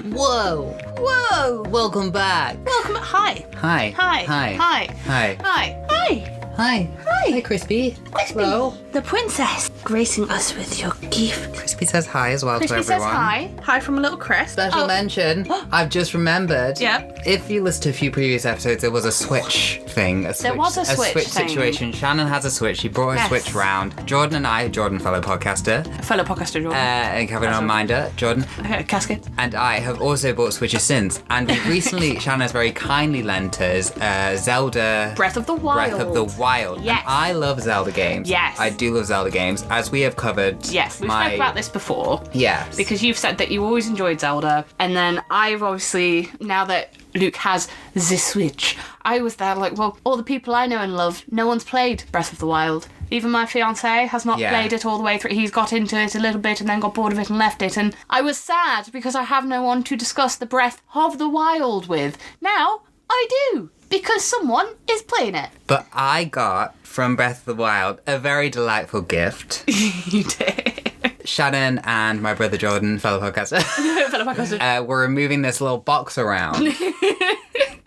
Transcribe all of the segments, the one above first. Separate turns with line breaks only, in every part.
Whoa!
Whoa!
Welcome back.
Welcome. Hi.
Hi.
Hi.
Hi.
Hi.
Hi.
Hi. Hi.
Hi.
Hi.
Hi, Crispy.
Crispy.
Hello.
The princess gracing us with your gift.
Crispy says hi as well
Crispy
to everyone.
says hi. Hi from a little Chris.
Special mention. I've just remembered.
Yep.
If you listen to a few previous episodes, there was a Switch thing.
There was a Switch thing.
situation. Shannon has a Switch. She brought her
Yes.
Switch round. Jordan and I, Jordan, fellow podcaster,
Fellow podcaster Jordan.
and Kevin Minder, Jordan,
Casket.
and I have also bought Switches since. And we recently, Shannon has very kindly lent us Zelda
Breath of the Wild.
Breath of the Wild.
Yes.
And I love Zelda games.
Yes.
I do love Zelda games, as we have covered.
Yes, we've spoken about this before.
Yes.
Because you've said that you always enjoyed Zelda, and then I've obviously, now that Luke has the Switch, I was there like, well, all the people I know and love, no one's played Breath of the Wild. Even my fiancé has not played it all the way through. He's got into it a little bit and then got bored of it and left it. And I was sad because I have no one to discuss the Breath of the Wild with. Now, I do, because someone is playing it.
But I got, from Breath of the Wild, a very delightful gift.
You did.
Shannon and my brother Jordan, fellow podcaster, were moving this little box around.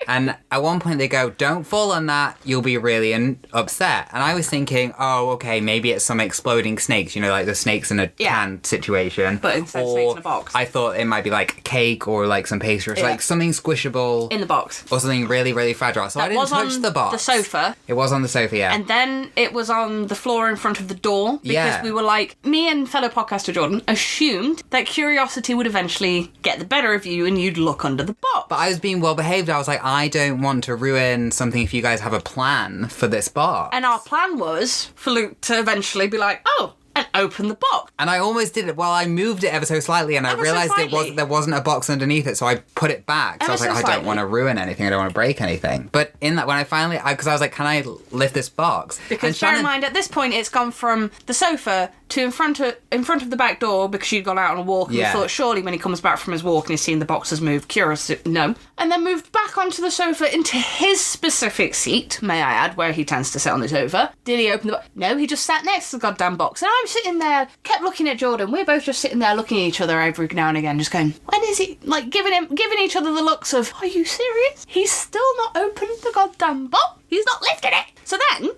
And at one point they go, don't fall on that, you'll be really upset. And I was thinking, oh, okay, maybe it's some exploding snakes, you know, like the snakes in a can situation.
But instead snakes in a box.
I thought it might be like cake or like some pastry, like something squishable.
In the box.
Or something really, really fragile. So I didn't touch the box.
The sofa.
It was on the sofa, yeah.
And then it was on the floor in front of the door because we were like, me and fellow podcaster Jordan assumed that curiosity would eventually get the better of you and you'd look under the box.
But I was being well behaved. I was like, I don't want to ruin something if you guys have a plan for this box.
And our plan was for Luke to eventually be like, oh, and open the box.
And I almost did it. Well, I moved it ever so slightly and I realised there wasn't a box underneath it, so I put it back. So I was like, I don't want to ruin anything. I don't want to break anything. But in that, when I finally, because I was like, can I lift this box?
Because bear in mind, at this point, it's gone from the sofa to in front of the back door because she'd gone out on a walk and we thought surely when he comes back from his walk and he's seen the boxes move, curious, no. And then moved back onto the sofa into his specific seat, may I add, where he tends to sit on the sofa. Did he open the box? No, he just sat next to the goddamn box. And I'm sitting there, kept looking at Jordan. We're both just sitting there looking at each other every now and again, just going, when is he, like giving each other the looks of, are you serious? He's still not opened the goddamn box. He's not lifted it.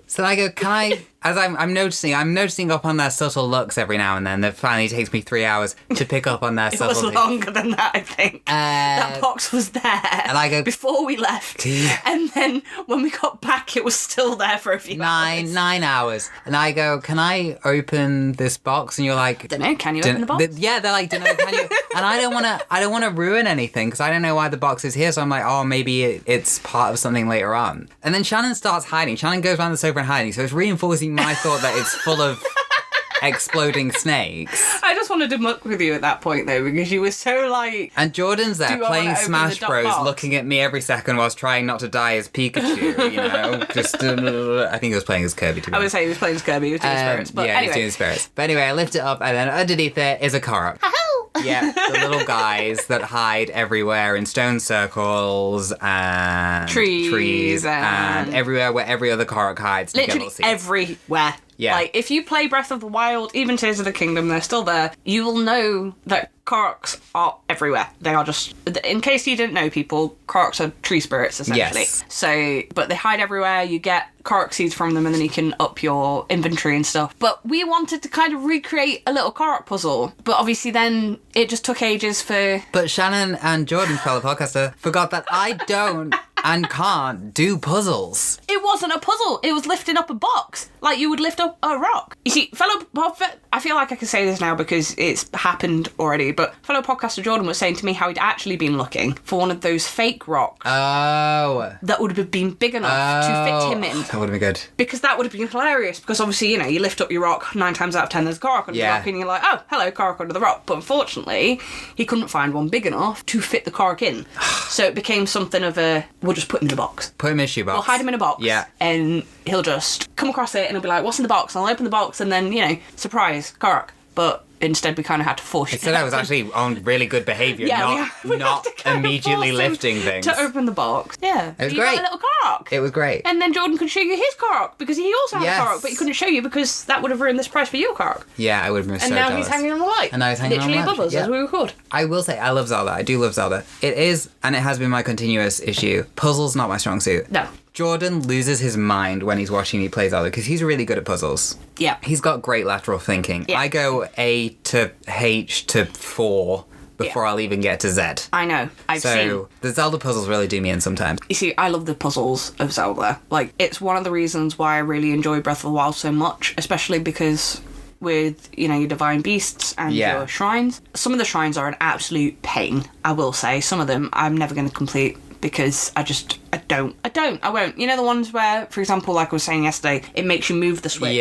So
I go, can I, as I'm noticing up on their subtle looks every now and then. That finally takes me 3 hours to pick up on their subtle.
It was longer than that, I think. That box was there. And I go, before we left. And then when we got back, it was still there for a few hours. 9 hours. And I go, can I open this box? And you're like, don't know, can you open the box?
They're like, don't know, can you? And I don't want to ruin anything because I don't know why the box is here. So I'm like, oh, maybe it's part of something later on. And then Shannon starts hiding. Shannon goes around the sofa and hiding. So it's reinforcing my thought that it's full of exploding snakes.
I just wanted to muck with you at that point though because you were so like...
And Jordan's there playing Smash Bros, looking at me every second whilst trying not to die as Pikachu, you know? Just, I think he was playing as Kirby, to be honest.
I would say he was playing as Kirby, he was doing spirits. But
yeah,
anyway.
he's doing spirits. But anyway, I lift it up and then underneath it is a Korok. Yeah, the little guys that hide everywhere in stone circles and trees and everywhere where every other Korok hides.
Literally everywhere.
Yeah.
Like, if you play Breath of the Wild, even Tears of the Kingdom, they're still there. You will know that Koroks are everywhere. They are just... In case you didn't know, people, Koroks are tree spirits, essentially.
Yes.
So, but they hide everywhere. You get Korok seeds from them, and then you can up your inventory and stuff. But we wanted to kind of recreate a little Korok puzzle. But obviously then it just took ages for...
But Shannon and Jordan, fellow podcaster, forgot that I don't and can't do puzzles.
It wasn't a puzzle. It was lifting up a box. Like you would lift up a rock. You see, I feel like I can say this now because it's happened already, but fellow podcaster Jordan was saying to me how he'd actually been looking for one of those fake rocks.
Oh.
That would have been big enough to fit him in.
That would have been good.
Because that would have been hilarious. Because obviously, you know, you lift up your rock, 9 times out of 10 there's a Korok under the rock, and you're like, oh, hello, Korok under the rock. But unfortunately, he couldn't find one big enough to fit the Korok in. So it became something of a, we'll just put him in a box.
Put him in a shoebox.
We'll hide him in a box.
Yeah.
And he'll just come across it and he'll be like, what's in the box? And I'll open the box and then, you know, surprise, Korok. But instead we kind of had to force you.
Instead I was actually on really good behaviour,
we
not immediately lifting things.
To open the box. Yeah.
It was
you
great.
got a little Korok.
It was great.
And then Jordan could show you his Korok, because he also had a Korok, but he couldn't show you because that would have ruined this price for your Korok.
Yeah, I would have been so
And now
jealous.
he's hanging on the light.
And now he's hanging
literally
on the
above us as we record.
I will say, I love Zelda. I do love Zelda. It is, and it has been my continuous issue. Puzzles not my strong suit.
No.
Jordan loses his mind when he's watching me play Zelda because he's really good at puzzles.
Yeah.
He's got great lateral thinking.
Yeah.
I go A to H to 4 before I'll even get to Z.
I know. I've seen.
So the Zelda puzzles really do me in sometimes.
You see, I love the puzzles of Zelda. Like, it's one of the reasons why I really enjoy Breath of the Wild so much, especially because with, your divine beasts and your shrines. Some of the shrines are an absolute pain, I will say. Some of them I'm never going to complete because I won't. You know the ones where, for example, like I was saying yesterday, it makes you move the switch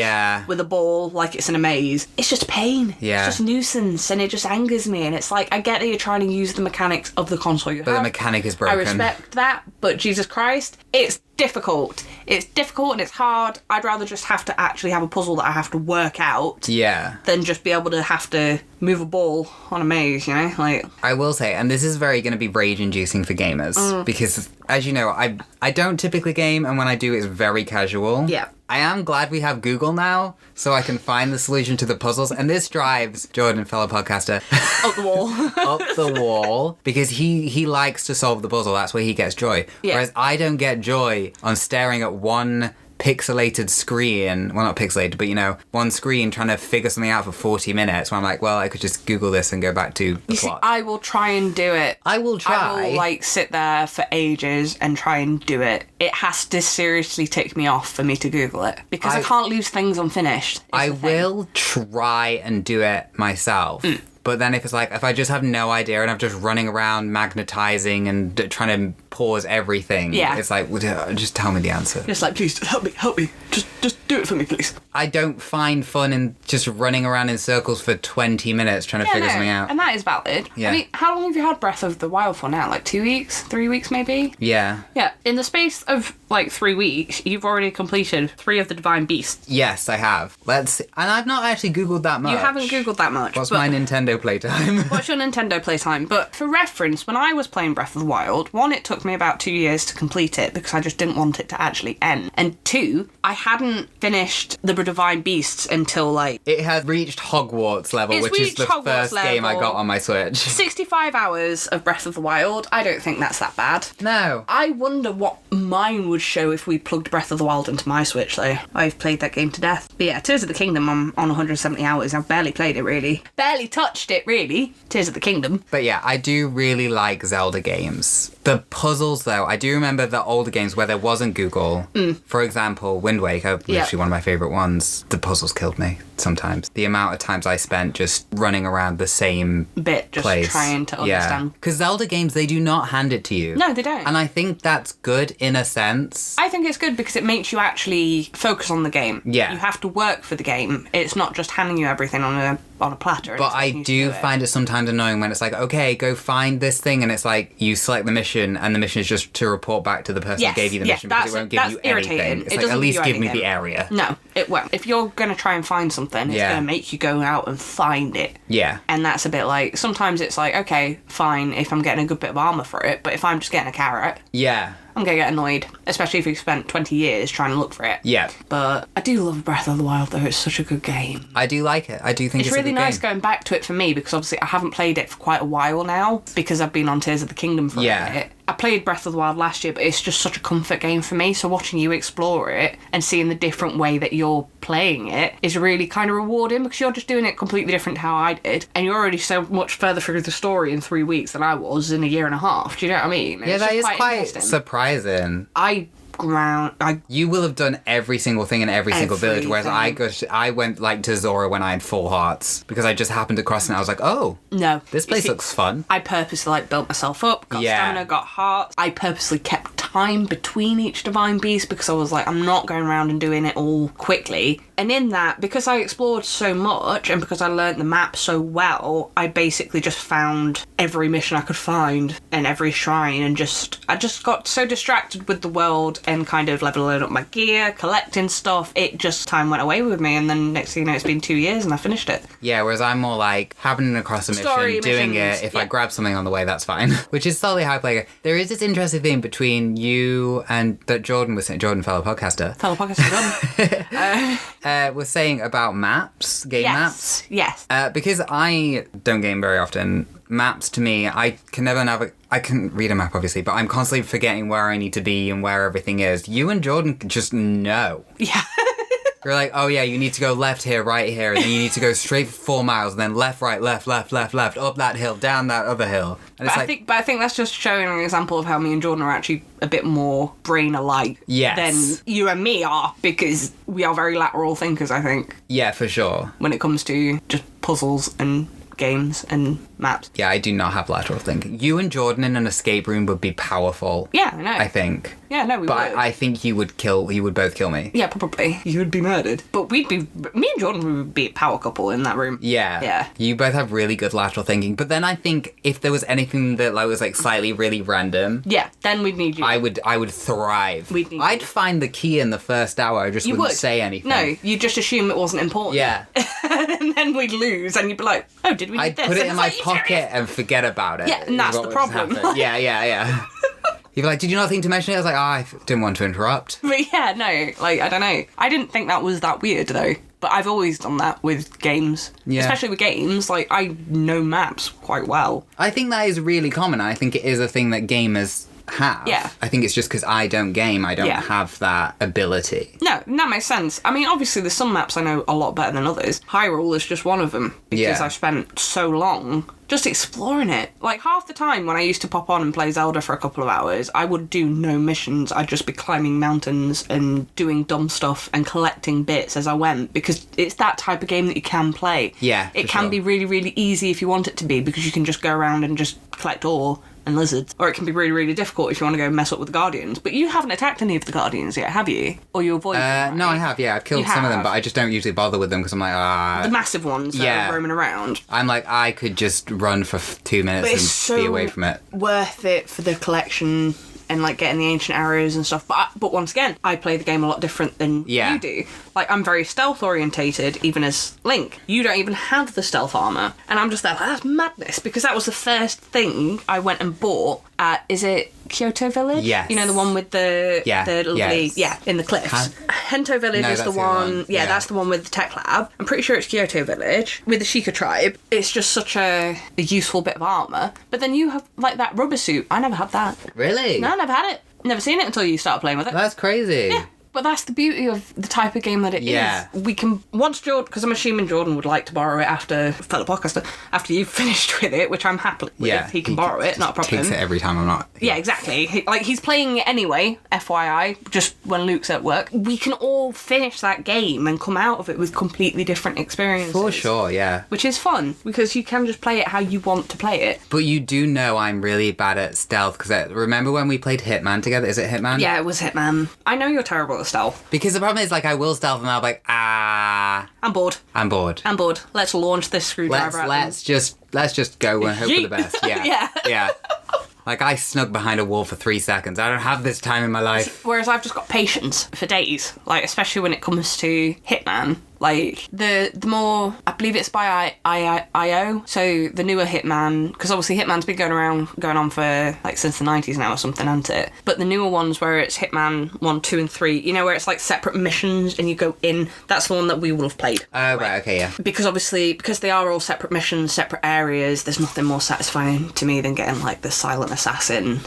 with a ball like it's in a maze. It's just a pain.
Yeah.
It's just nuisance and it just angers me. And it's like, I get that you're trying to use the mechanics of the console you have.
But the mechanic is broken.
I respect that, but Jesus Christ, it's difficult. It's difficult and it's hard. I'd rather just have to actually have a puzzle that I have to work out than just be able to have to move a ball on a maze, Like,
I will say, and this is very going to be rage-inducing for gamers, because, as you know, I don't typically game, and when I do, it's very casual.
Yeah.
I am glad we have Google now, so I can find the solution to the puzzles, and this drives Jordan, fellow podcaster,
up the wall.
up the wall, because he likes to solve the puzzle. That's where he gets joy.
Yeah.
Whereas I don't get joy on staring at one pixelated screen, well, not pixelated, but one screen trying to figure something out for 40 minutes where I'm like, well, I could just Google this and go back to the plot.
See, I will try and do it.
I will try.
I will, sit there for ages and try and do it. It has to seriously tick me off for me to Google it, because I can't leave things unfinished.
I will try and do it myself. But then if I just have no idea and I'm just running around magnetizing and trying to pause everything, it's like, well, just tell me the answer.
Just like, please, help me. Just do it for me, please.
I don't find fun in just running around in circles for 20 minutes trying to figure something out.
And that is valid.
Yeah.
I mean, how long have you had Breath of the Wild for now? Like 2 weeks? 3 weeks maybe?
Yeah.
Yeah. In the space of 3 weeks, you've already completed 3 of the divine beasts.
Yes, I have. And I've not actually Googled that much.
You haven't Googled that much.
What's my Nintendo playtime?
What's your Nintendo playtime? But for reference, when I was playing Breath of the Wild, 1, it took me about 2 years to complete it because I just didn't want it to actually end. And 2, I hadn't finished the divine beasts until
It has reached Hogwarts level, which is the first game I got on my Switch.
65 hours of Breath of the Wild. I don't think that's that bad.
No.
I wonder what mine would show if we plugged Breath of the Wild into my Switch, though. I've played that game to death. But yeah, Tears of the Kingdom, I'm on 170 hours. I've barely played it, really. Barely touched it, really. Tears of the Kingdom.
But yeah, I do really like Zelda games. The puzzles, though, I do remember the older games where there wasn't Google. For example, Wind Waker, literally one of my favourite ones. The puzzles killed me sometimes. The amount of times I spent just running around the same
bit, just
place.
Trying to understand.
Because Zelda games, they do not hand it to you.
No, they don't.
And I think that's good in a sense.
I think it's good because it makes you actually focus on the game.
Yeah.
You have to work for the game. It's not just handing you everything on a platter.
But I do find it sometimes annoying when it's like, okay, go find this thing, and it's like you select the mission, and the mission is just to report back to the person who gave you the mission because it won't give you anything. It's like, at least give me the area.
No, it won't. If you're going to try and find something, it's going to make you go out and find it.
Yeah.
And that's a bit like, sometimes it's like, okay, fine, if I'm getting a good bit of armour for it, but if I'm just getting a carrot...
Yeah.
I'm going to get annoyed, especially if you've spent 20 years trying to look for it.
Yeah.
But I do love Breath of the Wild, though. It's such a good game.
I do like it. I do think it's
really
a good
nice
game.
going back to it for me, because obviously I haven't played it for quite a while now, because I've been on Tears of the Kingdom for a bit. I played Breath of the Wild last year, but it's just such a comfort game for me, so watching you explore it and seeing the different way that you're playing it is really kind of rewarding, because you're just doing it completely different to how I did, and you're already so much further through the story in 3 weeks than I was in a year and a half. Do you know what I mean?
Yeah, that is quite surprising. You will have done every single thing in every single village, whereas I went to Zora when I had 4 hearts because I just happened to cross and I was like, oh,
no,
this place looks fun.
I purposely built myself up, got stamina, got hearts. I purposely kept time between each divine beast because I was like, I'm not going around and doing it all quickly And in that, because I explored so much and because I learnt the map so well, I basically just found every mission I could find and every shrine, and I just got so distracted with the world and kind of leveling up my gear, collecting stuff. Time went away with me, and then next thing you know, it's been 2 years and I finished it.
Yeah, whereas I'm more like happening across a mission,
Story
doing
missions,
it. If I grab something on the way, that's fine. Which is solely how I play it. There is this interesting thing between you and that Jordan was saying, Jordan, fellow podcaster. Was saying about maps, game maps.
Yes.
Because I don't game very often, maps to me, I can never navigate. I can read a map, obviously, but I'm constantly forgetting where I need to be and where everything is. You and Jordan just know.
Yeah.
You're like, oh yeah, you need to go left here, right here, and then you need to go straight for 4 miles, and then left, right, left, up that hill, down that other hill. And
I think that's just showing an example of how me and Jordan are actually a bit more brain alike than you and me are, because we are very lateral thinkers, I think.
Yeah, for sure.
When it comes to just puzzles and games and maps.
Yeah, I do not have lateral thinking. You and Jordan in an escape room would be powerful.
Yeah, I know.
I think.
Yeah, no, we would.
But I think you would both kill me.
Yeah, probably. You would be murdered. But me and Jordan would be a power couple in that room.
Yeah.
Yeah.
You both have really good lateral thinking. But then I think if there was anything that was slightly really random.
Yeah, then we'd need you.
I would thrive.
I'd
find the key in the first hour. I just wouldn't say anything.
No, you'd just assume it wasn't important.
Yeah.
And then we'd lose and you'd be like, oh, did we need this?
I'd put it in my pocket and forget about it.
Yeah, and that's the problem.
Yeah. You'd be like, did you not think to mention it? I was like, I didn't want to interrupt.
But yeah, no, I don't know. I didn't think that was that weird, though. But I've always done that with games. Yeah. Especially with games, I know maps quite well.
I think that is really common. I think it is a thing that gamers have.
Yeah.
I think it's just because I don't game, I don't have that ability.
No, that makes sense. I mean, obviously there's some maps I know a lot better than others. Hyrule is just one of them, because I've spent so long just exploring it. Half the time when I used to pop on and play Zelda for a couple of hours, I would do no missions. I'd just be climbing mountains and doing dumb stuff and collecting bits as I went, because it's that type of game that you can play.
Yeah,
it can be really, really easy if you want it to be, because you can just go around and just collect ore and lizards. Or it can be really, really difficult if you want to go mess up with the Guardians. But you haven't attacked any of the Guardians yet, have you? Or you avoid them, right?
No, I have, yeah. I've killed some of them, but I just don't usually bother with them because I'm like,
the massive ones that are roaming around.
I'm like, I could just run for 2 minutes and be away from it.
Worth it for the collection and getting the ancient arrows and stuff. But once again, I play the game a lot different than you do. I'm very stealth orientated, even as Link. You don't even have the stealth armor, and I'm just there that's madness, because that was the first thing I went and bought at, is it Kyoto Village?
Yes.
You know, the one with the lovely in the cliffs. Hento Village is the one. Yeah, that's the one with the tech lab. I'm pretty sure it's Kyoto Village with the Sheikah tribe. It's just such a useful bit of armor. But then you have that rubber suit. I never had that.
Really?
No, I never had it. Never seen it until you started playing with it.
That's crazy.
Yeah. But that's the beauty of the type of game that it is. We can, once Jordan, because I'm assuming Jordan would like to borrow it after you've finished with it, which I'm happy with. Yeah, he can borrow it, not a problem.
Takes it every time I'm not.
Yeah, exactly. He's playing it anyway, FYI, just when Luke's at work. We can all finish that game and come out of it with completely different experiences.
For sure, yeah.
Which is fun, because you can just play it how you want to play it.
But you do know I'm really bad at stealth, because remember when we played Hitman together? Is it Hitman?
Yeah, it was Hitman. I know you're terrible at stealth.
Because the problem is, I will stealth and I'll be like,
I'm bored. Let's launch this screwdriver at them.
Let's just go and hope for the best. Yeah. Yeah. I snuck behind a wall for 3 seconds. I don't have this time in my life.
Whereas I've just got patience for days. Especially when it comes to Hitman. The more, I believe it's by IO, so the newer Hitman, because obviously Hitman's been going on for since the 90s now or something, hasn't it? But the newer ones where it's Hitman 1, 2 and 3, where it's separate missions and you go in, that's the one that we will have played.
Oh, right, okay, yeah.
Because they are all separate missions, separate areas, there's nothing more satisfying to me than getting the silent assassin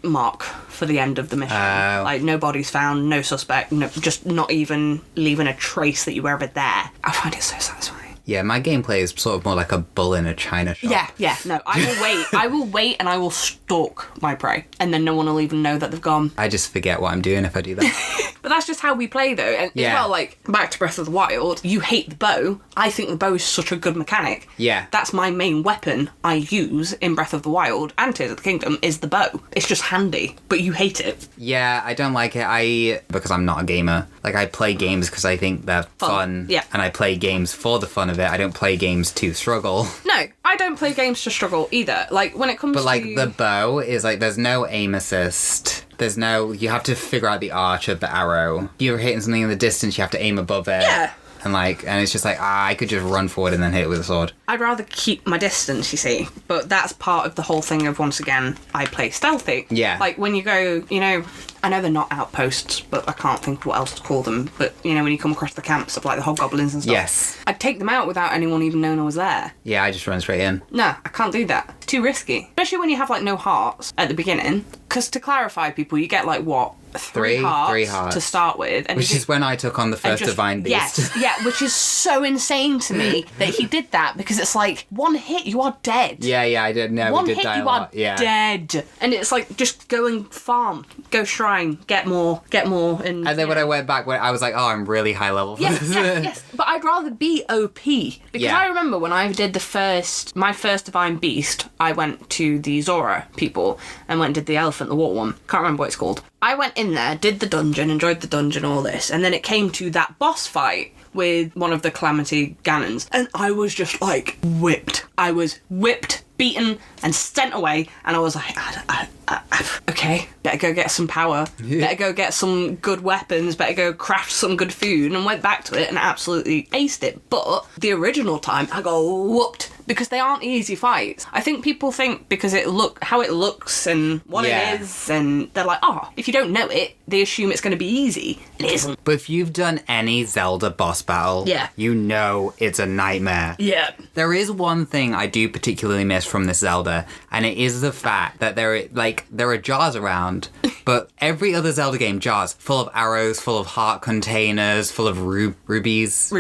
mark for the end of the mission. No bodies found, no suspect, just not even leaving a trace that you were ever there. I find it so satisfying.
Yeah, my gameplay is sort of more like a bull in a china shop.
Yeah, no, I will wait. I will wait and I will stalk my prey, and then no one will even know that they've gone.
I just forget what I'm doing if I do that.
But that's just how we play, though. And as well, like, back to Breath of the Wild, you hate the bow. I think the bow is such a good mechanic.
Yeah.
That's my main weapon I use in Breath of the Wild and Tears of the Kingdom, is the bow. It's just handy, but you hate it.
Yeah, I don't like it. Because I'm not a gamer. Like, I play games because I think they're fun.
Yeah.
And I play games for the fun of it. I don't play games to struggle.
No, I don't play games to struggle either. Like, when it comes to...
But, like, the bow is, like, there's no aim assist. There's no... You have to figure out the arch of the arrow. You're hitting something in the distance, you have to aim above it.
Yeah.
And it's just like, I could just run forward and then hit it with a sword.
I'd rather keep my distance, you see. But that's part of the whole thing of, once again, I play stealthy.
Yeah.
Like, when you go, you know... I know they're not outposts, but I can't think what else to call them. But, you know, when you come across the camps of, like, the hobgoblins and stuff.
Yes.
I'd take them out without anyone even knowing I was there.
Yeah, I just run straight in.
No, I can't do that. It's too risky. Especially when you have, like, no hearts at the beginning. Because to clarify, people, you get, like, what? Three hearts to start with. And
which is when I took on the first Divine Beast.
Yes, yeah, which is so insane to me that he did that, because it's like, one hit, you are dead.
Yeah, I did. No,
one
we did
hit,
die a
you
lot.
are dead. And it's like, just go and farm, go shrine, get more. And
then when I went back, I was like, oh, I'm really high level for this.
Yes. But I'd rather be OP. Because I remember when I did my first Divine Beast, I went to the Zora people and went and did the elephant, the water one. Can't remember what it's called. I went in there, did the dungeon, enjoyed the dungeon, all this, and then it came to that boss fight with one of the Calamity Ganons, and I was just, like, whipped. I was whipped, beaten, and sent away, and I was like, okay, better go get some power, better go get some good weapons, better go craft some good food, and went back to it and absolutely aced it. But the original time, I got whooped, because they aren't easy fights. I think people think because how it looks and what it is, and they're like, oh, if you don't know it, they assume it's going to be easy. It isn't.
But if you've done any Zelda boss battle, you know it's a nightmare.
Yeah.
There is one thing I do particularly miss from this Zelda, and it is the fact that there are jars around, but every other Zelda game, jars full of arrows, full of heart containers, full of rupees,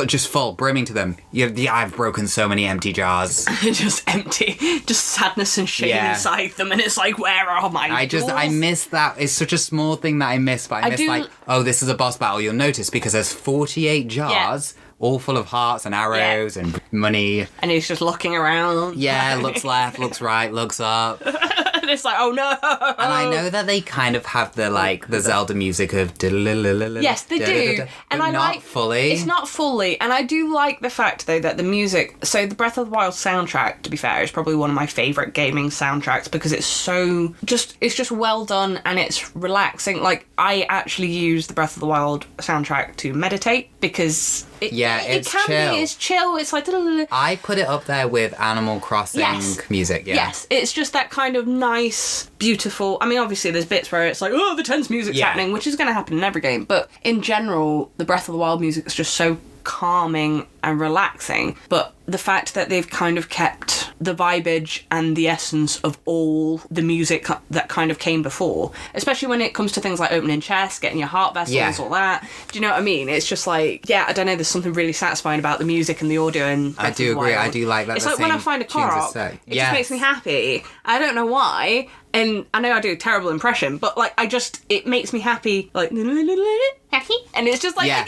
just full, brimming to them. I've broken so many empty jars.
Just empty, just sadness and shame inside them, and it's like, where are my
I miss that. It's such a small thing that I miss, but I miss like, oh, this is a boss battle. You'll notice because there's 48 jars. All full of hearts and arrows and money.
And he's just looking around.
Yeah, looks left, looks right, looks up.
And it's like, oh no!
And I know that they kind of have the Zelda music of...
Yes, they do.
And I not fully.
It's not fully. And I do like the fact, though, that the music... So the Breath of the Wild soundtrack, to be fair, is probably one of my favourite gaming soundtracks, because it's so... It's just well done and it's relaxing. Like, I actually use the Breath of the Wild soundtrack to meditate, because... It can
chill.
It's chill. It's like...
I put it up there with Animal Crossing music,
Yes, it's just that kind of nice, beautiful... I mean, obviously, there's bits where it's like, oh, the tense music's happening, which is going to happen in every game. But in general, the Breath of the Wild music is just so calming and relaxing. But the fact that they've kind of kept the vibage and the essence of all the music that kind of came before, especially when it comes to things like opening chests, getting your heart vessels, all that. Do you know what I mean? It's just like, I don't know, there's something really satisfying about the music and the audio. And
I do agree. I do like that.
It's like when I find a car, it just makes me happy. I don't know why. And I know I do a terrible impression, but like it makes me happy, like happy, and it's just like yes,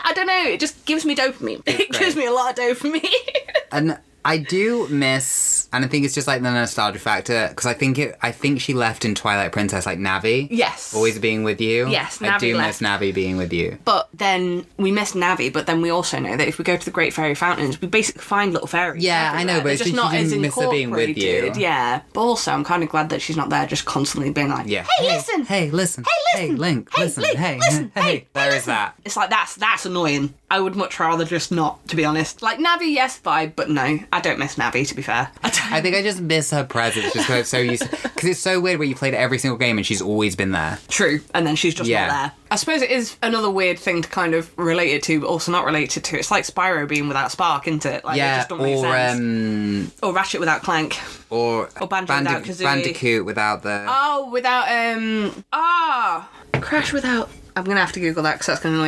I don't know, it just gives me dopamine. It gives me a lot of dopamine.
And I do miss, and I think it's just like the nostalgia factor, because I think she left in Twilight Princess, like Navi.
Yes.
Always being with you.
Yes, Navi
I do
left.
miss Navi being with you.
But then we miss Navi, but then we also know that if we go to the Great Fairy Fountains, we basically find little fairies.
Yeah,
everywhere.
I know, but
they're just not as
miss her being with you.
incorporated. Yeah. But also, I'm kind of glad that she's not there, just constantly being like, hey, listen!
Hey, listen! Hey, Link! Listen! Hey,
listen!
Hey! There is that.
It's like, that's annoying. I would much rather just not, to be honest. Like, Navi, yes, vibe, but no, I don't miss Navi, to be fair.
I think I just miss her presence, just because I'm so used to... Because it's so weird where you played every single game and she's always been there.
True, and then she's just not there. I suppose it is another weird thing to kind of relate it to, but also not related to. It's like Spyro being without Spark, isn't it? Like, it just don't make sense. Or Ratchet without Clank.
Or
Banjo without Kazooie.
Bandicoot without the...
Oh, without, Crash without... I'm going to have to Google that because that's going to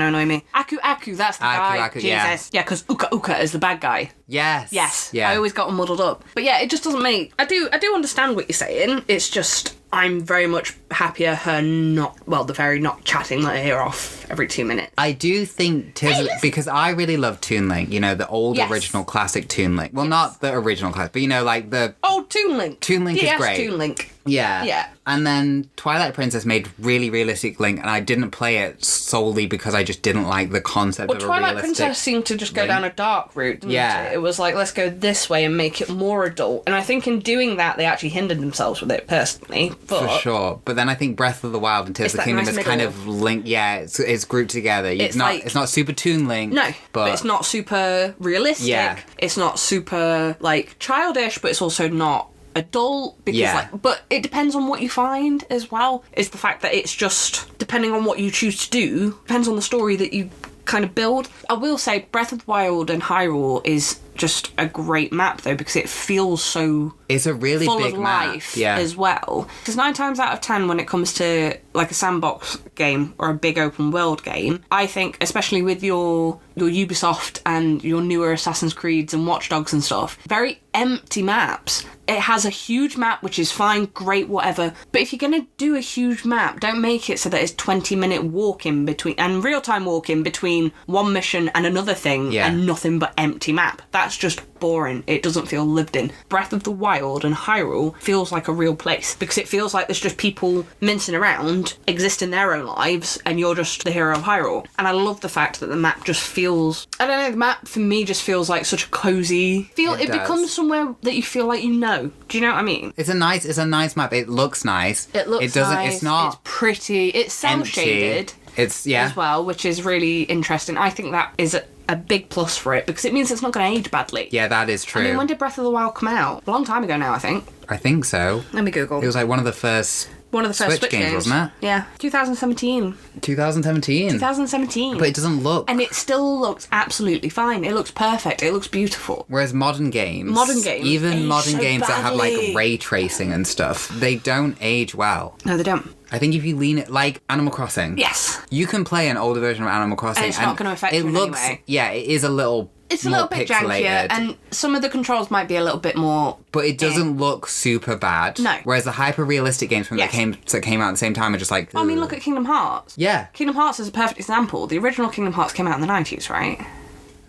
annoy me. Aku, that's the guy.
Aku,
Jesus.
yeah.
Because Uka is the bad guy.
Yes.
Yeah. I always got them muddled up. But yeah, it just doesn't make... I do understand what you're saying. It's just... I'm very much happier her not chatting my ear off every 2 minutes.
I do think because I really love Toon Link, you know, the old original classic Toon Link. Well, not the original classic, but you know, like the...
Old Toon Link.
Toon Link is great.
Toon Link.
Yeah.
Yeah.
And then Twilight Princess made really realistic Link, and I didn't play it solely because I just didn't like the concept of a realistic
Twilight Princess seemed to just go down a dark route, didn't it? It was like, let's go this way and make it more adult. And I think in doing that, they actually hindered themselves with it, personally. But
for sure. But then I think Breath of the Wild and Tears of the Kingdom is kind of linked. Yeah, it's grouped together. It's not super Toon Link.
No, but it's not super realistic. Yeah. It's not super, like, childish, but it's also not adult because but it depends on what you find as well. Is the fact that it's just depending on what you choose to do, depends on the story that you kind of build. I will say Breath of the Wild and Hyrule is just a great map though, because it feels so
it's a really
full
big
of life as well. Because 9 times out of 10 when it comes to like a sandbox game or a big open world game, I think especially with your Ubisoft and your newer Assassin's Creeds and Watch Dogs and stuff, very empty maps. It has a huge map, which is fine, great, whatever. But if you're going to do a huge map, don't make it so that it's 20-minute walking between and real-time walking between one mission and another thing and nothing but empty map. That's just boring. It doesn't feel lived in. Breath of the Wild and Hyrule feels like a real place because it feels like there's just people mincing around, existing their own lives, and you're just the hero of Hyrule. And I love the fact that the map just feels... I don't know, the map for me just feels like such a cozy feel. It becomes somewhere that you feel like you know. Do you know what I mean?
It's a nice map. It looks nice.
Nice.
It's not...
It's pretty. It's cel-shaded.
It's,
as well, which is really interesting. I think that is a big plus for it because it means it's not going to age badly.
Yeah, that is true.
I mean, when did Breath of the Wild come out? A long time ago now, I think.
I think so.
Let me Google.
It was like one of the first Switch games, wasn't it?
Yeah. 2017.
2017. But it doesn't look...
And it still looks absolutely fine. It looks perfect. It looks beautiful.
Whereas modern games even modern games that have like ray tracing and stuff, they don't age well.
No, they don't.
I think if you lean it, like Animal Crossing.
Yes.
You can play an older version of Animal Crossing.
And it's not going to affect you in any way.
Yeah, it is a little...
It's a little bit jankier, and some of the controls might be a little bit more...
But it doesn't look super bad.
No.
Whereas the hyper-realistic games that came out at the same time are just like...
Well, I mean, look at Kingdom Hearts.
Yeah.
Kingdom Hearts is a perfect example. The original Kingdom Hearts came out in the 90s, right?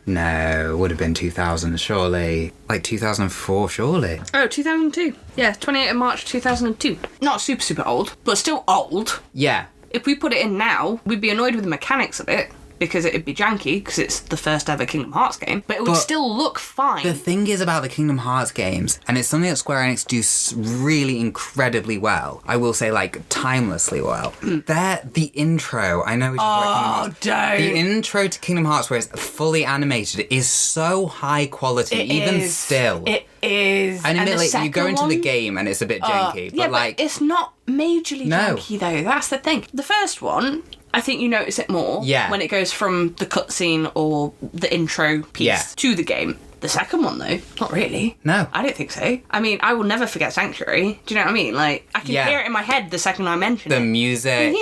No, it would have been 2000, surely. Like 2004, surely.
Oh, 2002. Yeah, 28th of March 2002. Not super, super old, but still old.
Yeah.
If we put it in now, we'd be annoyed with the mechanics of it, because it'd be janky, because it's the first ever Kingdom Hearts game, but it would still look fine.
The thing is about the Kingdom Hearts games, and it's something that Square Enix do really incredibly well, I will say, like, timelessly well, the intro, I know we should Kingdom Hearts.
Don't.
The intro to Kingdom Hearts, where it's fully animated, is so high quality, still.
It is.
And admit, like, you go into the game and it's a bit janky, but like...
But it's not majorly janky, though. That's the thing. The first one... I think you notice it more when it goes from the cutscene or the intro piece to the game. The second one, though, not really.
No.
I don't think so. I mean, I will never forget Sanctuary. Do you know what I mean? Like, I can hear it in my head the second I mention it.
The music.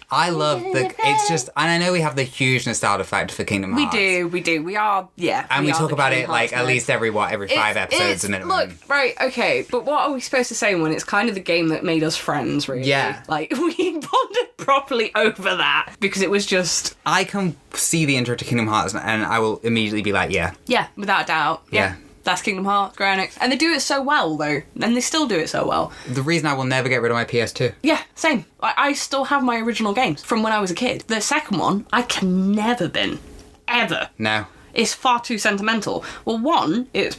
I love it's just, and I know we have the huge nostalgia factor for Kingdom Hearts.
We do. We are,
And we talk about it like at least every 5 episodes in it.
Look, right, okay, but what are we supposed to say when it's kind of the game that made us friends, really?
Yeah.
Like, we bonded properly over that because it was just...
I can see the intro to Kingdom Hearts and I will immediately be like, yeah.
Yeah, without a doubt.
Yeah.
That's Kingdom Hearts, Square Enix. And they do it so well, though. And they still do it so well.
The reason I will never get rid of my PS2.
Yeah, same. I still have my original games from when I was a kid. The second one, I can never bin. Ever.
No.
It's far too sentimental. Well, one, it's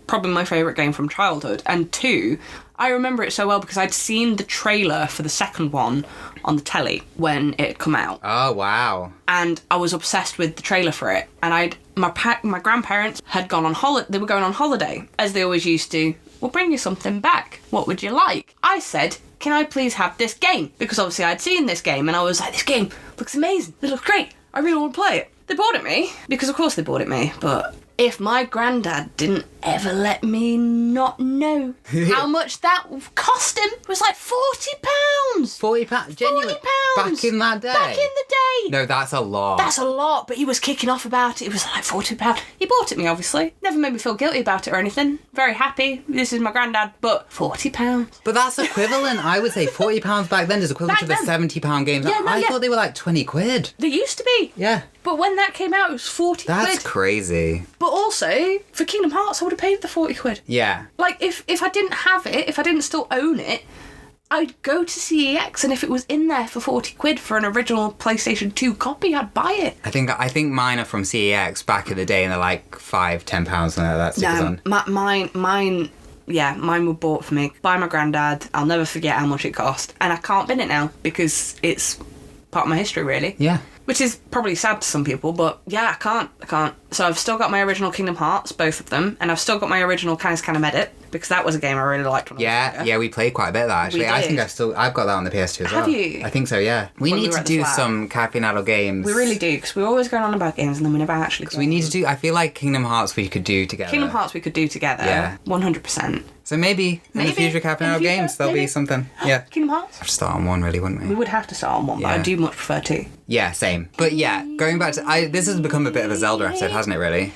probably my favourite game from childhood. And two, I remember it so well because I'd seen the trailer for the second one on the telly when it had come out.
Oh, wow.
And I was obsessed with the trailer for it. And my grandparents had gone on holiday. They were going on holiday, as they always used to. We'll bring you something back. What would you like? I said, can I please have this game? Because obviously I'd seen this game and I was like, this game looks amazing. It looks great. I really want to play it. They bought it me, because of course they bought it me. But if my granddad didn't ever let me not know how much that cost him? It was like £40.
£40? Genuine?
£40.
Back in that day?
Back in the day.
No, that's a lot.
That's a lot, but he was kicking off about it. It was like £40. He bought it me, obviously. Never made me feel guilty about it or anything. Very happy. This is my granddad, but £40.
But that's equivalent. I would say £40 back then is equivalent to the £70 games. I thought they were like 20 quid.
They used to be.
Yeah.
But when that came out, it was 40 quid.
That's crazy.
But also, for Kingdom Hearts, I would have paid the 40 quid.
Yeah.
Like, if I didn't have it, if I didn't still own it, I'd go to CEX, and if it was in there for 40 quid for an original PlayStation 2 copy, I'd buy it.
I think mine are from CEX back in the day, and they're like £5-10 something like that.
Mine were bought for me by my granddad. I'll never forget how much it cost. And I can't bin it now because it's part of my history, really.
Yeah.
Which is probably sad to some people, but yeah, I can't. So I've still got my original Kingdom Hearts, both of them, and I've still got my original Canis Canem Edit, because that was a game I really liked when I was younger.
Yeah, we played quite a bit of that, actually.
We
I
did.
think I've got that on the PS2 as well.
Have you?
I think so, yeah. We
When
need
we were
to
at the
do
flat.
some Caffeinado games.
We really do, because we're always going on about games and then we never actually go
We need
on.
to do, I feel like Kingdom Hearts we could do together.
Kingdom Hearts we could do together,
Yeah.
100%.
So maybe in the future Caffeinado games, there'll be something. Yeah.
Kingdom Hearts?
Have to start on one, really, wouldn't we?
We would have to start on one, but I
Yeah.
do much prefer two.
Yeah, same. But yeah, going back to... this has become a bit of a Zelda episode, hasn't it, really?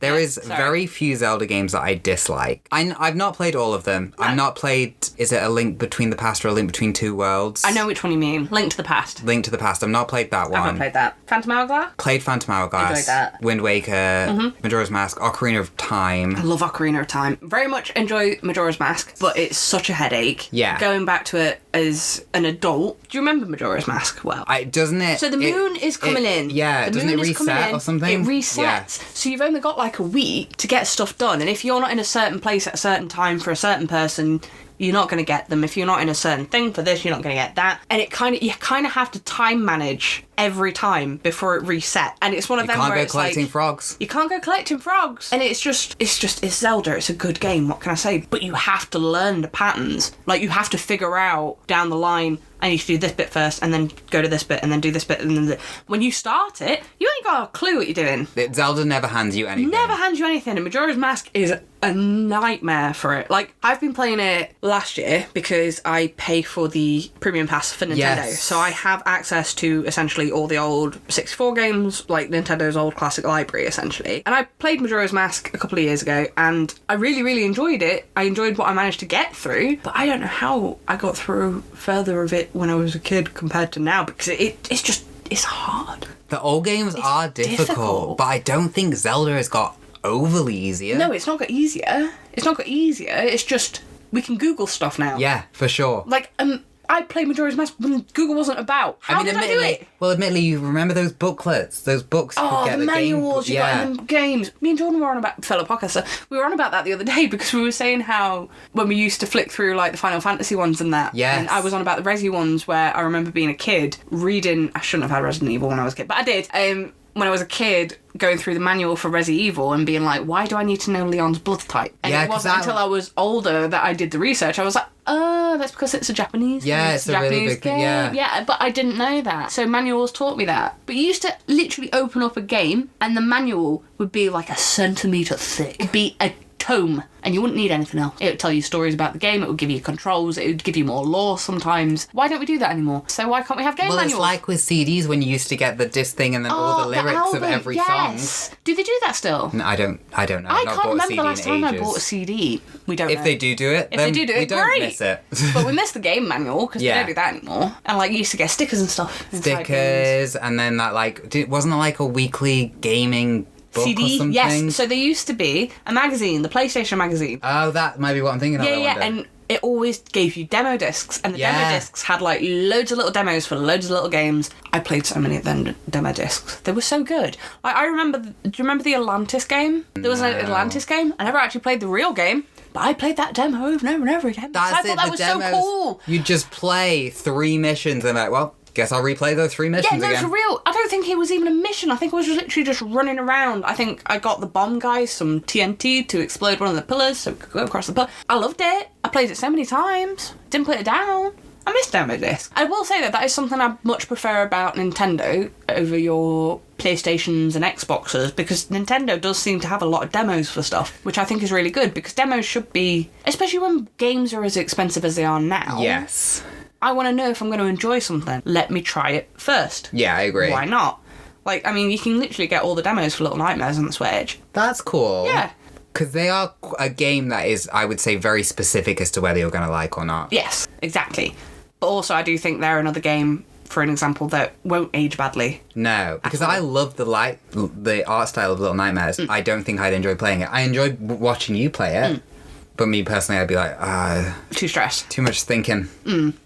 There is very few Zelda games that I dislike. I've not played all of them.
No.
I've not played... Is it A Link Between the Past or A Link Between Two Worlds?
I know which one you mean. Link to the Past.
Link to the Past. I've not played that one.
I've not played that. Phantom Hourglass?
Played Phantom Hourglass.
Enjoyed that.
Wind Waker. Majora's Mask. Ocarina of Time.
I love Ocarina of Time. Very much enjoy Majora's Mask, but it's such a headache.
Yeah.
Going back to it as an adult. Do you remember Majora's Mask well?
Doesn't it...
So the moon is coming in.
Yeah,
The
doesn't it
moon is coming
reset
in.
or something?
It resets.
Yeah.
So you've only got like a week to get stuff done. And if you're not in a certain place at a certain time for a certain person, you're not going to get them. If you're not in a certain thing for this, you're not going to get that. And you kind of have to time manage every time before it resets. And it's one of them where it's like...
You can't go collecting frogs.
You can't go collecting frogs. And it's Zelda. It's a good game. What can I say? But you have to learn the patterns. Like, you have to figure out down the line, I need to do this bit first, and then go to this bit, and then do this bit, and then... When you start it, you ain't got a clue what you're doing.
Zelda never hands you anything.
Never hands you anything. And Majora's Mask is a nightmare for it. Like, I've been playing it last year because I pay for the premium pass for Nintendo.
Yes.
So I have access to essentially all the old 64 games, like Nintendo's old classic library, essentially. And I played Majora's Mask a couple of years ago, and I really, really enjoyed it. I enjoyed what I managed to get through, but I don't know how I got through further of it when I was a kid compared to now, because it's hard.
The old games are difficult, but I don't think Zelda has got overly easier.
No, it's not got easier. It's just, we can Google stuff now.
Yeah, for sure.
Like, I played Majora's Mask when Google wasn't about. How did I do it?
Well, admittedly, you remember those booklets? Those books you could get
the manuals you got
yeah.
in the games. Me and Jordan were on about, fellow podcaster, we were on about that the other day because we were saying how when we used to flick through like the Final Fantasy ones and that.
Yes.
And I was on about the Resi ones where I remember being a kid reading, I shouldn't have had Resident Evil when I was a kid, but I did. When I was a kid, going through the manual for Resi Evil and being like, why do I need to know Leon's blood type? And
Yeah,
it
'cause
wasn't until I was older that I did the research. I was like, oh, that's because it's a Japanese
Yeah,
game.
it's a really
Japanese
big thing,
game.
yeah.
Yeah, but I didn't know that. So manuals taught me that. But you used to literally open up a game and the manual would be like a centimetre thick. It'd be a tome, and you wouldn't need anything else. It would tell you stories about the game, it would give you controls, it would give you more lore sometimes. Why don't we do that anymore? So why can't we have game manuals?
It's like with CDs when you used to get the disc thing and then all the lyrics
album,
of every
yes.
song.
Do they do that still?
No, I don't know.
I
I've not
can't
bought a
remember
CD
the last
in
time I
ages.
bought a CD. We don't know.
If they do it,
If
then
they do
we
it,
don't
great.
miss it.
But we miss the game manual because
Yeah.
they don't do that anymore. And like you used to get stickers and stuff. inside games.
Stickers, and then that wasn't it like a weekly gaming book or
CD,
something?
yes. So there used to be a magazine, the PlayStation magazine.
Oh, that might be what I'm thinking of.
Yeah, and it always gave you demo discs, and the demo discs had like loads of little demos for loads of little games. I played so many of them demo discs. They were so good. Like I remember, do you remember the Atlantis game? There was an Atlantis game. I never actually played the real game, but I played that demo over and over and over again.
That's
I thought that was
demos,
so cool.
You just play 3 missions and like, well, guess I'll replay those 3 missions
Yeah, no,
again.
for real. I don't think it was even a mission. I think it was literally just running around. I think I got the bomb guy some TNT to explode one of the pillars so we could go across the pillar. I loved it. I played it so many times. Didn't put it down. I miss demo discs. I will say that is something I much prefer about Nintendo over your PlayStations and Xboxes, because Nintendo does seem to have a lot of demos for stuff, which I think is really good, because demos should be, especially when games are as expensive as they are now.
Yes.
I want to know if I'm going to enjoy something. Let me try it first.
Yeah, I agree.
Why not? Like, I mean, you can literally get all the demos for Little Nightmares on the Switch.
That's cool.
Yeah.
Because they are a game that is, I would say, very specific as to whether you're going to like or not.
Yes, exactly. But also, I do think they're another game, for an example, that won't age badly.
No, because I love the art style of Little Nightmares. I don't think I'd enjoy playing it. I enjoyed watching you play it. But me personally, I'd be like,
too stressed.
Too much thinking.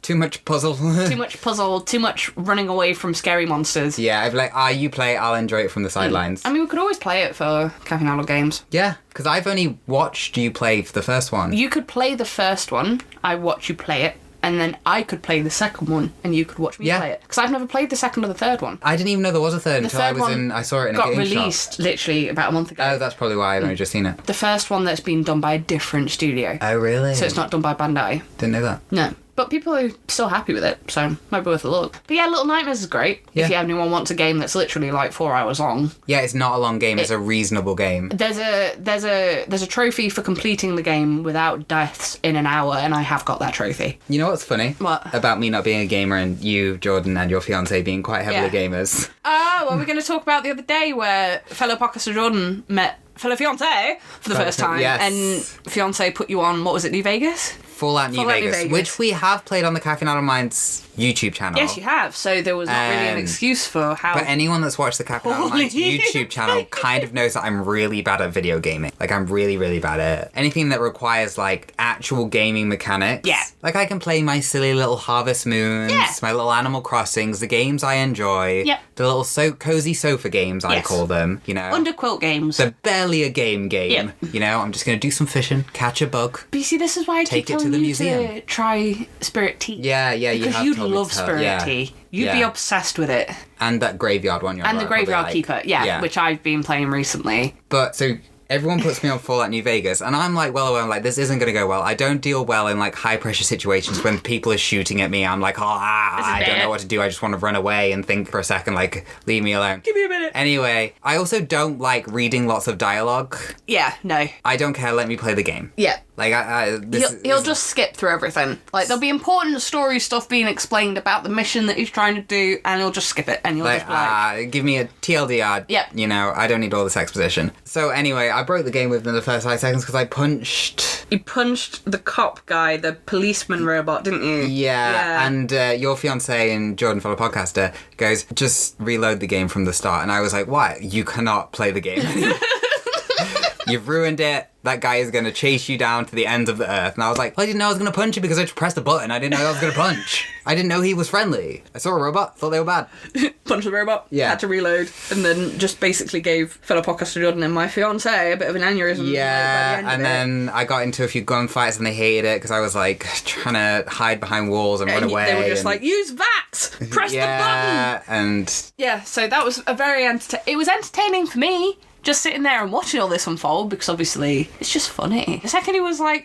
Too much puzzle.
Too much puzzle. Too much running away from scary monsters.
Yeah, I'd be like, you play it, I'll enjoy it from the sidelines.
I mean, we could always play it for Cafe Nalo Games.
Yeah, because I've only watched you play the first one.
You could play the first one, I watch you play it, and then I could play the second one, and you could watch me play it. Because I've never played the second or the third one.
I didn't even know there was a third until I saw it in a game shop.
Got released literally about a month ago.
Oh, that's probably why I've only just seen it.
The first one that's been done by a different studio.
Oh, really?
So it's not done by Bandai.
Didn't know that.
No. But people are still happy with it, so might be worth a look. But yeah, Little Nightmares is great.
Yeah.
If anyone wants a game that's literally like 4 hours long.
Yeah, it's not a long game. It's a reasonable game.
There's a trophy for completing the game without deaths in an hour, and I have got that trophy.
You know what's funny?
What?
About me not being a gamer and you, Jordan, and your fiancé being quite heavily gamers.
Oh, well, we're going to talk about the other day where fellow podcaster Jordan met fellow fiancé for the first time.
Yes.
And fiancé put you on, what was it, New Vegas?
Fallout New Vegas, which we have played on the Cafe Nalo Minds YouTube channel.
Yes, you have. So there was not really an excuse for how...
But anyone that's watched the Cafe Nalo Minds YouTube channel kind of knows that I'm really bad at video gaming. Like, I'm really, really bad at it. Anything that requires, like, actual gaming mechanics.
Yeah.
Like, I can play my silly little Harvest Moons, my little Animal Crossings, the games I enjoy.
Yep.
The little cozy sofa games, I call them, you know.
Underquilt games.
They're barely a game.
Yep.
You know, I'm just going to do some fishing, catch a bug.
But you see, this is why I keep telling you to try Spirit Tea.
Yeah, you have
because you'd
told me
love
to tell.
Spirit Tea. You'd be obsessed with it.
And that graveyard one.
And the Graveyard Keeper, which I've been playing recently.
But, so... Everyone puts me on Fallout New Vegas, and I'm like, I'm like, this isn't going to go well. I don't deal well in, like, high-pressure situations when people are shooting at me. I'm like, I don't know what to do. I just want to run away and think for a second, like, leave me alone.
Give me a minute.
Anyway, I also don't like reading lots of dialogue.
Yeah, no.
I don't care. Let me play the game.
Yeah.
Like,
he'll just skip through everything. Like, there'll be important story stuff being explained about the mission that he's trying to do, and he'll just skip it, and you'll just be like...
give me a TLDR.
Yep.
You know, I don't need all this exposition. So anyway, I broke the game within the first 5 seconds because I punched...
You punched the cop guy, the policeman robot, didn't you?
Yeah. And your fiancé and Jordan, fellow podcaster, goes, just reload the game from the start. And I was like, what? You cannot play the game. You've ruined it. That guy is going to chase you down to the ends of the earth. And I was like, I didn't know I was going to punch you because I just pressed a button. I didn't know I was going to punch. I didn't know he was friendly. I saw a robot, thought they were bad.
Punched the robot, had to reload, and then just basically gave fellow podcaster Jordan and my fiancé a bit of an aneurysm.
Yeah, and then I got into a few gunfights and they hated it because I was like trying to hide behind walls and run away.
They were just like, use that! Press the button!
And... Yeah,
so that was a very it was entertaining for me. Just sitting there and watching all this unfold, because obviously it's just funny. The second he was like,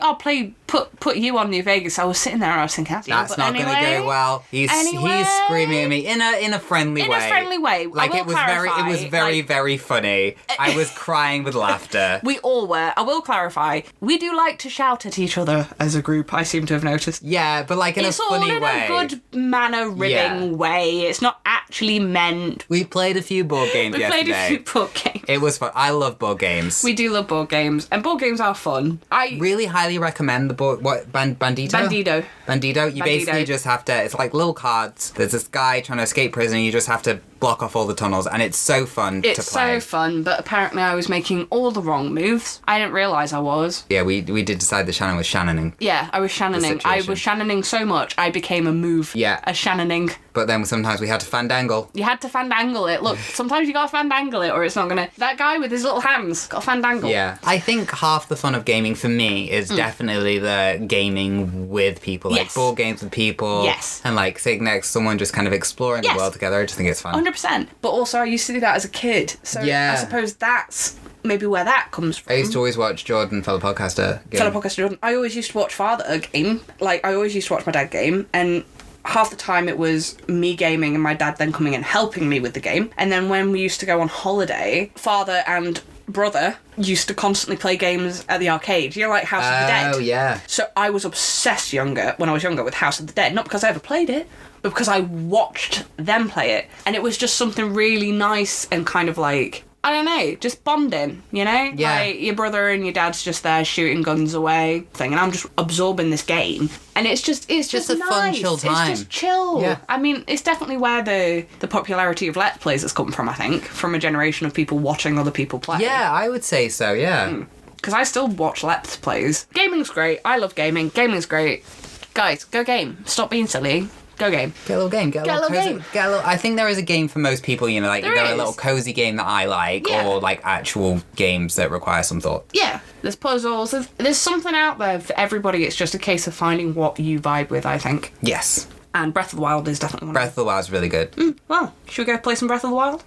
put you on New Vegas, I was sitting there and I was thinking,
that's not going to go well. He's screaming at me in a friendly way.
In a friendly way.
Like, it was very funny. I was crying with laughter.
We all were. I will clarify. We do like to shout at each other as a group, I seem to have noticed.
Yeah, but like in a funny way.
It's all in a good manner ribbing way. It's not actually meant.
We played a few board games yesterday.
We played a few board games.
It was fun. I love board games.
We do love board games, and board games are fun. I
really highly recommend the board. Bandito. You basically just have to. It's like little cards. There's this guy trying to escape prison. And you just have to block off all the tunnels, and it's so fun to play.
It's so fun, but apparently I was making all the wrong moves. I didn't realise I was.
Yeah, we did decide that Shannon was Shannoning.
Yeah, I was Shannoning. I was Shannoning so much, I became a move.
Yeah.
A Shannoning.
But then sometimes we had to fandangle.
You had to fandangle it. Look, sometimes you gotta fandangle it, or it's not gonna... That guy with his little hands, gotta fandangle.
Yeah. I think half the fun of gaming for me is definitely the gaming with people. Like board games with people.
Yes.
And like sitting next to someone just kind of exploring the world together. I just think it's fun.
100%. But also I used to do that as a kid. So I suppose that's maybe where that comes from.
I used to always watch Jordan, fellow podcaster game.
Fellow podcaster Jordan. I always used to watch Father game. Like, I always used to watch my dad game. And half the time it was me gaming and my dad then coming and helping me with the game. And then when we used to go on holiday, father and brother used to constantly play games at the arcade. You know, like House of the Dead?
Oh, yeah.
So I was obsessed when I was younger with House of the Dead. Not because I ever played it, but because I watched them play it. And it was just something really nice and kind of like, I don't know, just bonding, you know?
Yeah.
Like, your brother and your dad's just there shooting guns away, and I'm just absorbing this game. And it's just
a
nice.
fun, chill time.
It's just chill.
Yeah.
I mean, it's definitely where the popularity of Let's Plays has come from, I think, from a generation of people watching other people play.
Yeah, I would say so, yeah.
Because I still watch Let's Plays. Gaming's great. I love gaming. Gaming's great. Guys, go game. Stop being silly. Go game.
Get a little game. Get a little cozy game. I think there is a game for most people, you know, like you got a little cozy game that I like, or like actual games that require some thought.
Yeah. There's puzzles. There's something out there for everybody. It's just a case of finding what you vibe with, I think.
Yes.
And Breath of the Wild is definitely one
Breath of the Wild is really good.
Well, should we go play some Breath of the Wild?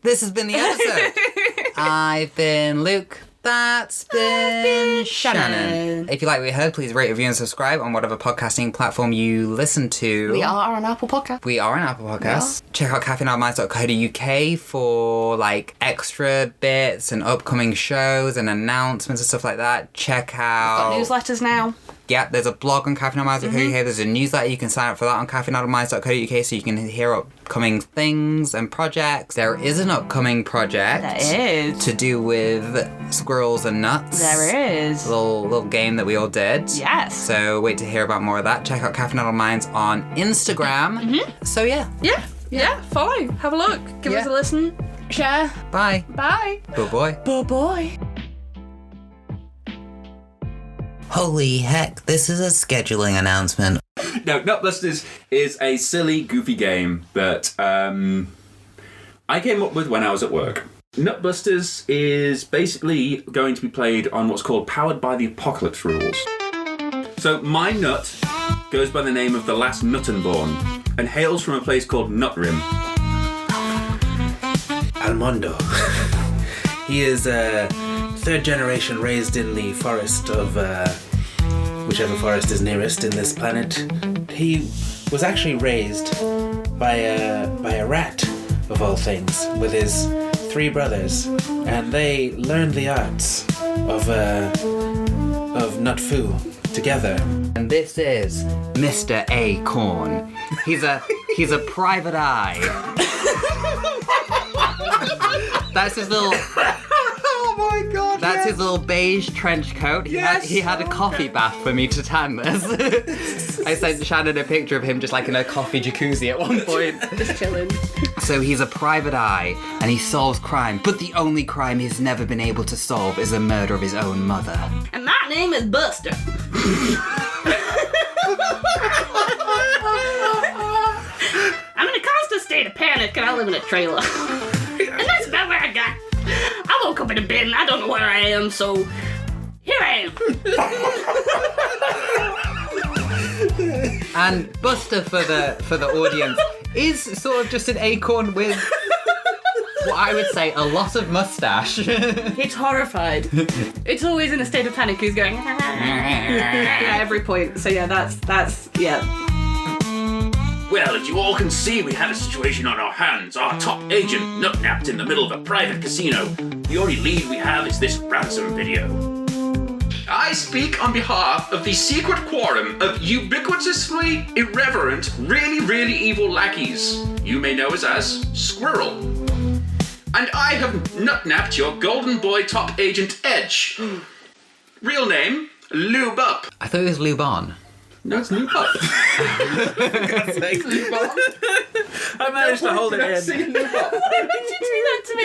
This has been the episode. I've been Luke. That's been Shannon. If you like what you heard, please rate, review, and subscribe on whatever podcasting platform you listen to.
We are on Apple Podcasts.
Check out caffeineoutminds.co.uk for like extra bits and upcoming shows and announcements and stuff like that. Check out...
We've got newsletters now.
Yeah, there's a blog on caffeineoutminds.co.uk. There's a newsletter. You can sign up for that on caffeineoutminds.co.uk so you can hear upcoming things and projects. There is an upcoming project.
There is.
To do with squirrels and nuts.
There is.
A little game that we all did.
Yes.
So wait to hear about more of that. Check out Caffeine Out Minds on Instagram. So yeah.
Yeah, follow. Have a look. Give us a listen. Share.
Bye.
Bye.
Bye-bye.
Bye-bye.
Holy heck, this is a scheduling announcement.
No, Nutbusters is a silly, goofy game that I came up with when I was at work. Nutbusters is basically going to be played on what's called Powered by the Apocalypse rules. So my nut goes by the name of the last Nuttenborn and hails from a place called Nutrim.
Almondo. He is third generation raised in the forest of whichever forest is nearest in this planet. He was actually raised by a rat, of all things, with his 3 brothers, and they learned the arts of nut-fu together.
And this is Mr. Acorn. He's a private eye. That's his little... Oh my god! That's his little beige trench coat. He had a coffee bath for me to tan this. I sent Shannon a picture of him just like in a coffee jacuzzi at one point.
Just chilling.
So he's a private eye and he solves crime, but the only crime he's never been able to solve is the murder of his own mother.
And my name is Buster. I'm in a constant state of panic and I live in a trailer. And that's about where I got. I woke up in a bed and I don't know where I am, so here I am.
And Buster, for the audience, is sort of just an acorn with what I would say a lot of mustache.
It's horrified. It's always in a state of panic. He's going at every point. So yeah, that's yeah.
Well, as you all can see, we have a situation on our hands. Our top agent nut-napped in the middle of a private casino. The only lead we have is this ransom video. I speak on behalf of the secret quorum of ubiquitously irreverent, really, really evil lackeys. You may know us as Squirrel. And I have nut-napped your golden boy top agent Edge. Real name, Lube Up.
I thought it was Lube On.
No, it's Lube Up.
I managed to hold it in.
Why did you do that to me?